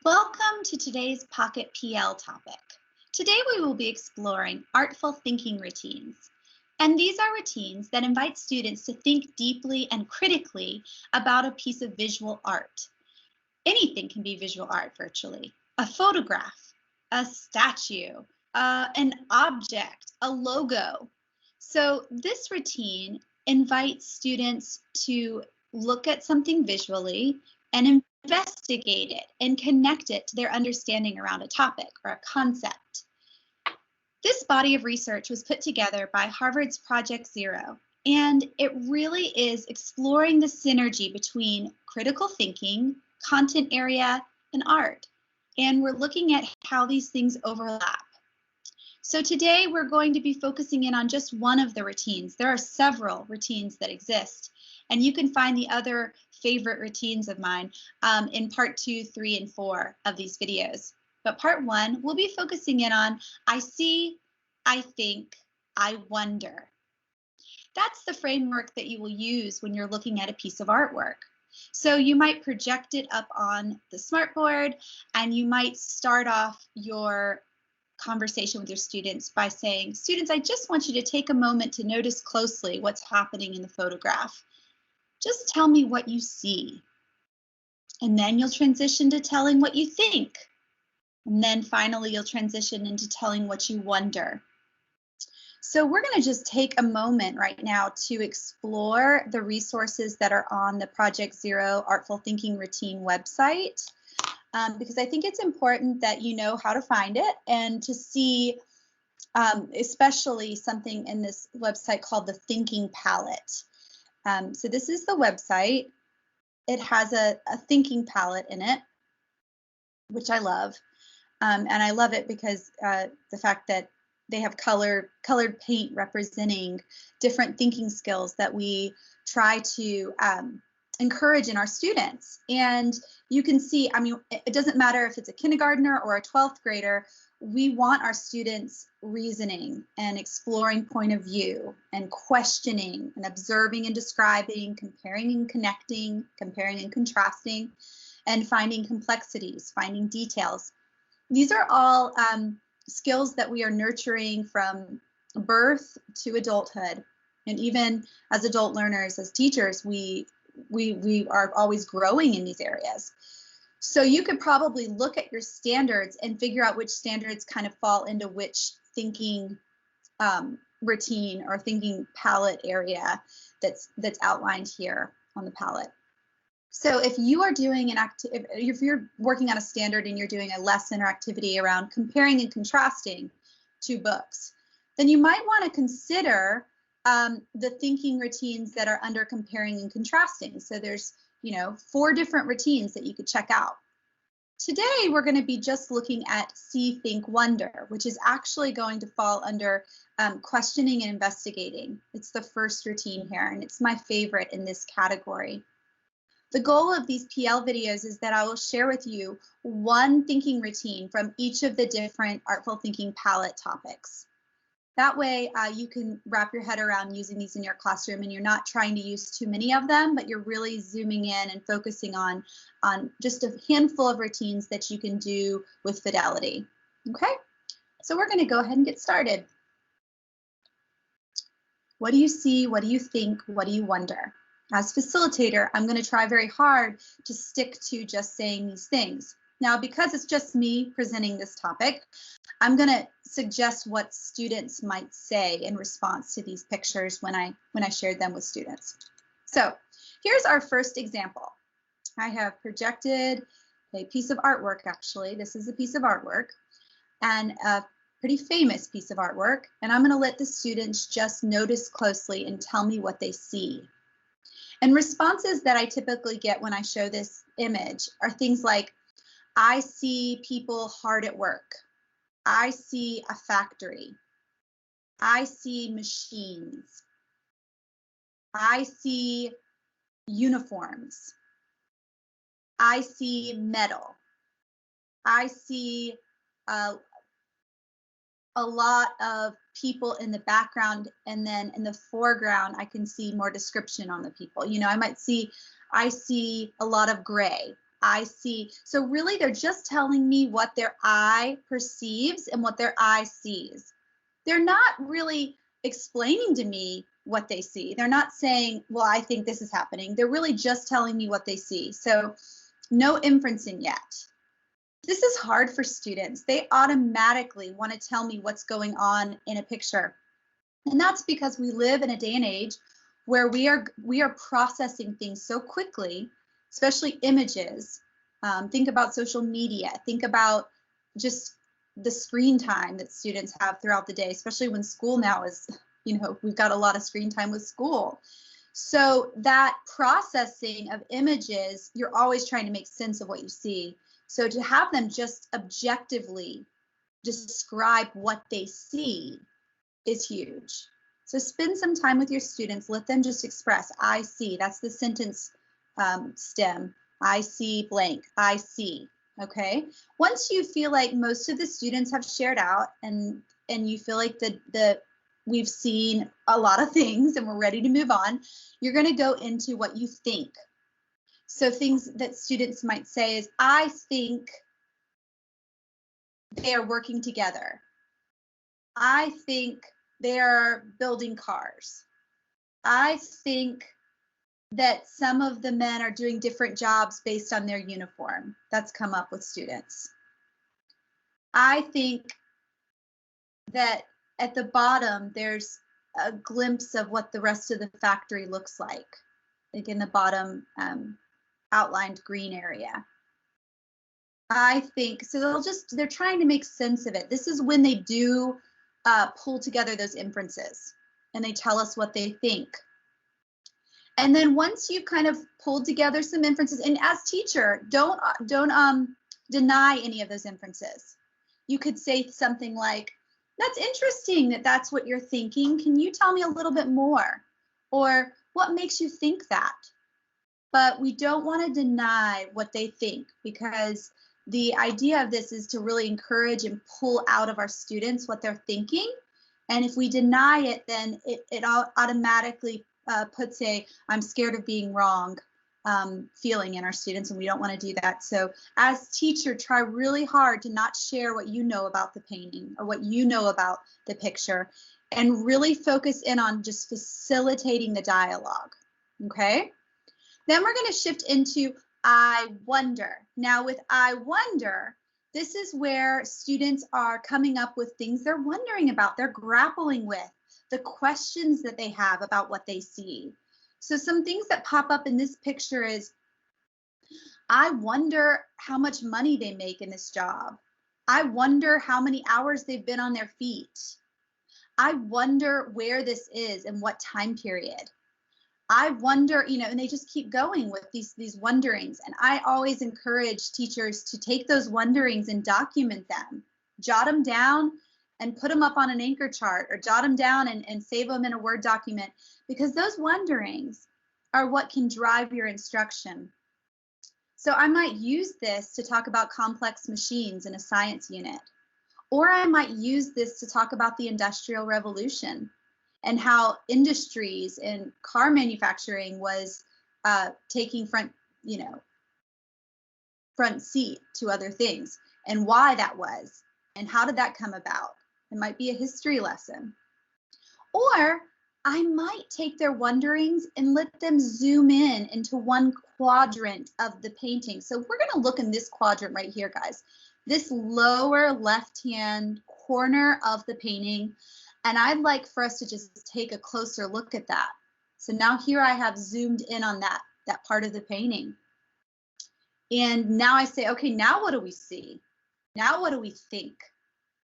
Welcome to today's Pocket PL topic. Today we will be exploring artful thinking routines. And these are routines that invite students to think deeply and critically about a piece of visual art. Anything can be visual art virtually. A photograph, a statue, an object, a logo. So this routine invites students to look at something visually and investigate it and connect it to their understanding around a topic or a concept. This body of research was put together by Harvard's Project Zero, and it really is exploring the synergy between critical thinking, content area, and art. And we're looking at how these things overlap. So today we're going to be focusing in on just one of the routines. There are several routines that exist, and you can find the other favorite routines of mine in part 2, 3, and 4 of these videos. But part 1, we'll be focusing in on I see, I think, I wonder. That's the framework that you will use when you're looking at a piece of artwork. So you might project it up on the smartboard, and you might start off your conversation with your students by saying, students, I just want you to take a moment to notice closely what's happening in the photograph. Just tell me what you see. And then you'll transition to telling what you think. And then finally, you'll transition into telling what you wonder. So we're going to just take a moment right now to explore the resources that are on the Project Zero Artful Thinking Routine website, because I think it's important that you know how to find it and to see especially something in this website called the Thinking Palette. So this is the website. It has a thinking palette in it, which I love. And I love it because the fact that they have colored paint representing different thinking skills that we try to encourage in our students. And you can see, I mean, it doesn't matter if it's a kindergartner or a 12th grader, we want our students reasoning and exploring point of view and questioning and observing and describing, comparing and connecting, comparing and contrasting, and finding complexities, finding details. These are all skills that we are nurturing from birth to adulthood. And even as adult learners, as teachers, we are always growing in these areas. So you could probably look at your standards and figure out which standards kind of fall into which thinking routine or thinking palette area that's outlined here on the palette. So if you are doing if you're working on a standard and you're doing a lesson or activity around comparing and contrasting two books, then you might want to consider the thinking routines that are under comparing and contrasting. So there's 4 different routines that you could check out. Today, we're going to be just looking at See, Think, Wonder, which is actually going to fall under questioning and investigating. It's the first routine here, and it's my favorite in this category. The goal of these PL videos is that I will share with you one thinking routine from each of the different Artful Thinking palette topics. That way you can wrap your head around using these in your classroom, and you're not trying to use too many of them, but you're really zooming in and focusing on just a handful of routines that you can do with fidelity. Okay, so we're going to go ahead and get started. What do you see? What do you think? What do you wonder? As facilitator, I'm going to try very hard to stick to just saying these things. Now, because it's just me presenting this topic, I'm going to suggest what students might say in response to these pictures when I shared them with students. So here's our first example. I have projected a piece of artwork, actually. This is a piece of artwork, and a pretty famous piece of artwork. And I'm going to let the students just notice closely and tell me what they see. And responses that I typically get when I show this image are things like, I see people hard at work. I see a factory. I see machines. I see uniforms. I see metal. I see a lot of people in the background, and then in the foreground, I can see more description on the people. I see a lot of gray. I see. So really they're just telling me what their eye perceives and what their eye sees. They're not really explaining to me what they see. They're not saying, well, I think this is happening. They're really just telling me what they see. So no inferencing yet. This is hard for students. They automatically want to tell me what's going on in a picture. And that's because we live in a day and age where we are processing things so quickly, especially images. Think about social media. Think about just the screen time that students have throughout the day, especially when school now is, we've got a lot of screen time with school. So that processing of images, you're always trying to make sense of what you see. So to have them just objectively describe what they see is huge. So spend some time with your students. Let them just express, I see. That's the sentence stem. I see blank. I see. Okay. Once you feel like most of the students have shared out and you feel like we've seen a lot of things and we're ready to move on, you're going to go into what you think. So things that students might say is, I think they are working together. I think they're building cars. I think that some of the men are doing different jobs based on their uniform. That's come up with students. I think that at the bottom, there's a glimpse of what the rest of the factory looks like in the bottom outlined green area. I think, so they're trying to make sense of it. This is when they do pull together those inferences and they tell us what they think. And then once you've kind of pulled together some inferences, and as teacher, don't deny any of those inferences. You could say something like, that's interesting that that's what you're thinking. Can you tell me a little bit more? Or what makes you think that? But we don't want to deny what they think, because the idea of this is to really encourage and pull out of our students what they're thinking. And if we deny it, then it automatically puts a I'm scared of being wrong feeling in our students, and we don't want to do that. So as teacher, try really hard to not share what you know about the painting or what you know about the picture, and really focus in on just facilitating the dialogue. Okay? Then we're going to shift into I wonder. Now with I wonder, this is where students are coming up with things they're wondering about, they're grappling with, the questions that they have about what they see. So some things that pop up in this picture is, I wonder how much money they make in this job. I wonder how many hours they've been on their feet. I wonder where this is and what time period. I wonder, and they just keep going with these wonderings. And I always encourage teachers to take those wonderings and document them, jot them down and put them up on an anchor chart, or jot them down and save them in a Word document, because those wonderings are what can drive your instruction. So I might use this to talk about complex machines in a science unit, or I might use this to talk about the Industrial Revolution and how industries and car manufacturing was taking front seat to other things, and why that was, and how did that come about. It might be a history lesson. Or I might take their wonderings and let them zoom in into one quadrant of the painting. So we're going to look in this quadrant right here, guys. This lower left-hand corner of the painting. And I'd like for us to just take a closer look at that. So now here I have zoomed in on that part of the painting. And now I say, okay, now what do we see? Now what do we think?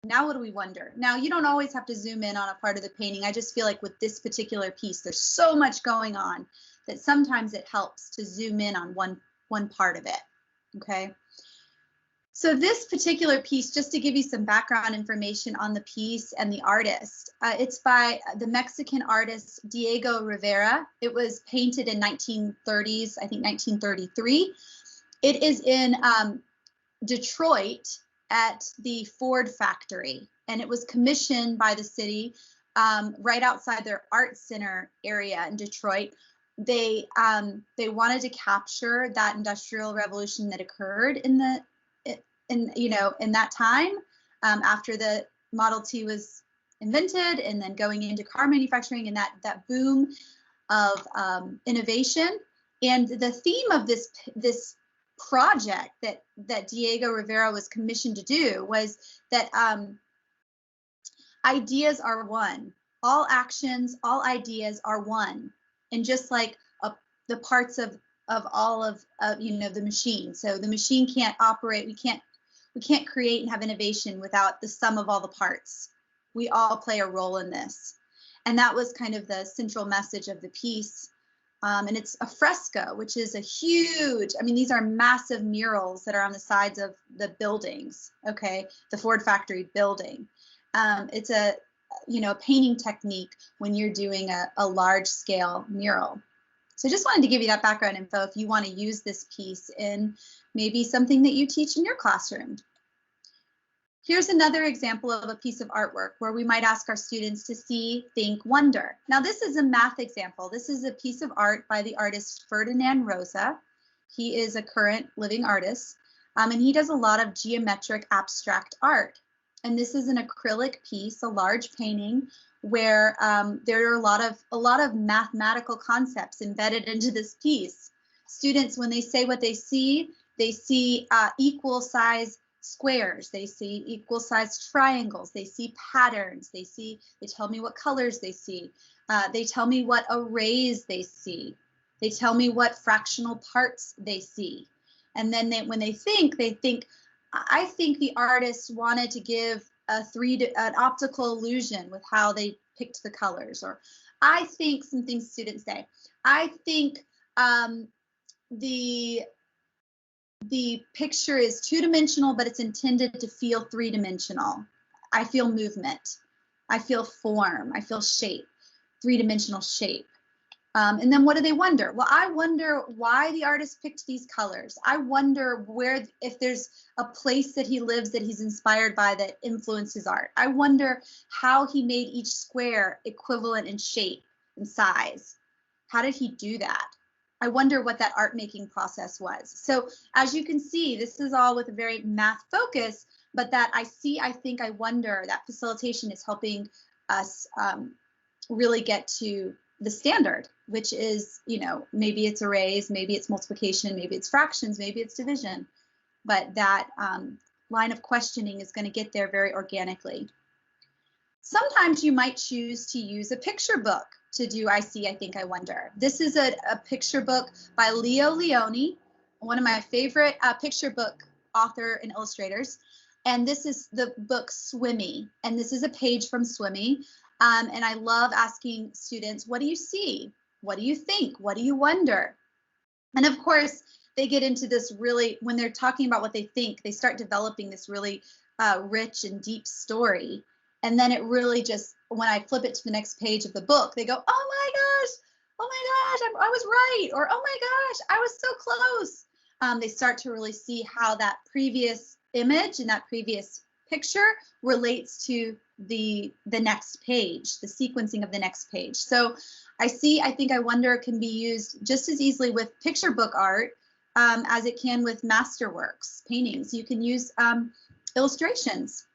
Now what do we wonder? Now you don't always have to zoom in on a part of the painting. I just feel like with this particular piece, there's so much going on that sometimes it helps to zoom in on one part of it, okay? So this particular piece, just to give you some background information on the piece and the artist, it's by the Mexican artist Diego Rivera. It was painted in 1930s, I think 1933. It is in Detroit at the Ford factory, and it was commissioned by the city right outside their art center area in Detroit they wanted to capture that industrial revolution that occurred in that time, after the Model T was invented, and then going into car manufacturing, and that boom of innovation. And the theme of this project that Diego Rivera was commissioned to do was that ideas are one. All actions, all ideas are one. And just like the parts of all of the machine. So the machine can't operate. We can't create and have innovation without the sum of all the parts. We all play a role in this. And that was kind of the central message of the piece. And it's a fresco, which is a huge, these are massive murals that are on the sides of the buildings, okay, the Ford factory building. It's a painting technique when you're doing a large scale mural. So just wanted to give you that background info if you want to use this piece in maybe something that you teach in your classroom. Here's another example of a piece of artwork where we might ask our students to see, think, wonder. Now this is a math example. This is a piece of art by the artist Ferdinand Rosa. He is a current living artist, and he does a lot of geometric abstract art. And this is an acrylic piece, a large painting, where there are a lot of mathematical concepts embedded into this piece. Students, when they say what they see equal size squares, they see equal sized triangles, they see patterns, they tell me what colors they see, they tell me what arrays they see, they tell me what fractional parts they see. And then when they think, I think the artist wanted to give an optical illusion with how they picked the colors. Or I think some things students say, I think the picture is two-dimensional, but it's intended to feel three-dimensional. I feel movement, I feel form, I feel shape, three-dimensional shape. And then what do they wonder? Well, I wonder why the artist picked these colors. I wonder if there's a place that he lives that he's inspired by that influenced his art. I wonder how he made each square equivalent in shape and size. How did he do that? I wonder what that art making process was. So as you can see, this is all with a very math focus, but that I see, I think, I wonder, that facilitation is helping us really get to the standard, which is, maybe it's arrays, maybe it's multiplication, maybe it's fractions, maybe it's division, but that line of questioning is going to get there very organically. Sometimes you might choose to use a picture book to do I see, I think, I wonder. This is a picture book by Leo Leone, one of my favorite picture book author and illustrators. And this is the book Swimmy. And this is a page from Swimmy. And I love asking students, what do you see? What do you think? What do you wonder? And of course, they get into this really, when they're talking about what they think, they start developing this really rich and deep story. And then it really just, when I flip it to the next page of the book, they go, oh my gosh, I was right. Or, oh my gosh, I was so close. They start to really see how that previous image and that previous picture relates to the next page, the sequencing of the next page. So I see, I think, I wonder can be used just as easily with picture book art as it can with masterworks, paintings. You can use illustrations.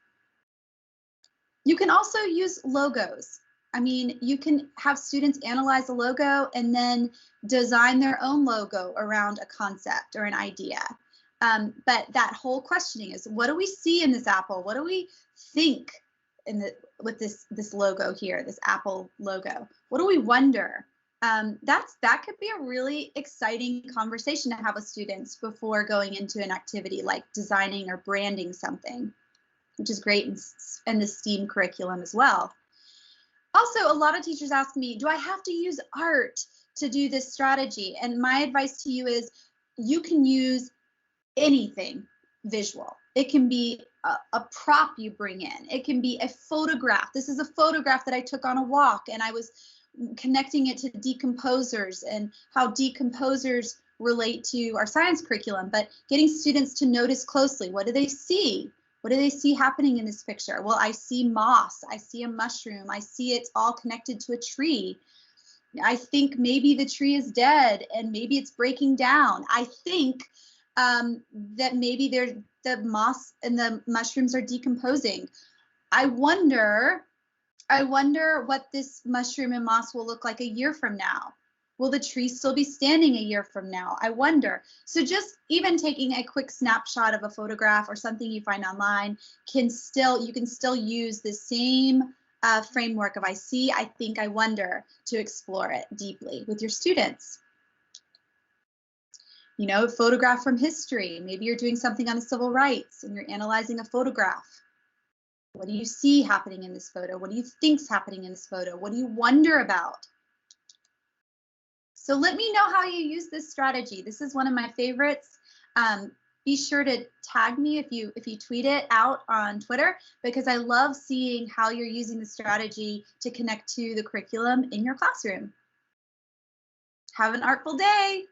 You can also use logos. You can have students analyze a logo and then design their own logo around a concept or an idea. But that whole questioning is, what do we see in this apple? What do we think with this logo here, this Apple logo? What do we wonder? That could be a really exciting conversation to have with students before going into an activity like designing or branding something, which is great in the STEAM curriculum as well. Also, a lot of teachers ask me, do I have to use art to do this strategy? And my advice to you is you can use anything visual. It can be a prop you bring in. It can be a photograph. This is a photograph that I took on a walk, and I was connecting it to decomposers and how decomposers relate to our science curriculum, but getting students to notice closely. What do they see? What do they see happening in this picture? Well, I see moss, I see a mushroom, I see it's all connected to a tree. I think maybe the tree is dead and maybe it's breaking down. I think that maybe the moss and the mushrooms are decomposing. I wonder what this mushroom and moss will look like a year from now. Will the tree still be standing a year from now? I wonder. So just even taking a quick snapshot of a photograph or something you find online you can still use the same framework of I see, I think, I wonder to explore it deeply with your students. You know, photograph from history. Maybe you're doing something on the civil rights and you're analyzing a photograph. What do you see happening in this photo? What do you think's happening in this photo? What do you wonder about? So let me know how you use this strategy. This is one of my favorites. Be sure to tag me if you tweet it out on Twitter, because I love seeing how you're using the strategy to connect to the curriculum in your classroom. Have an artful day.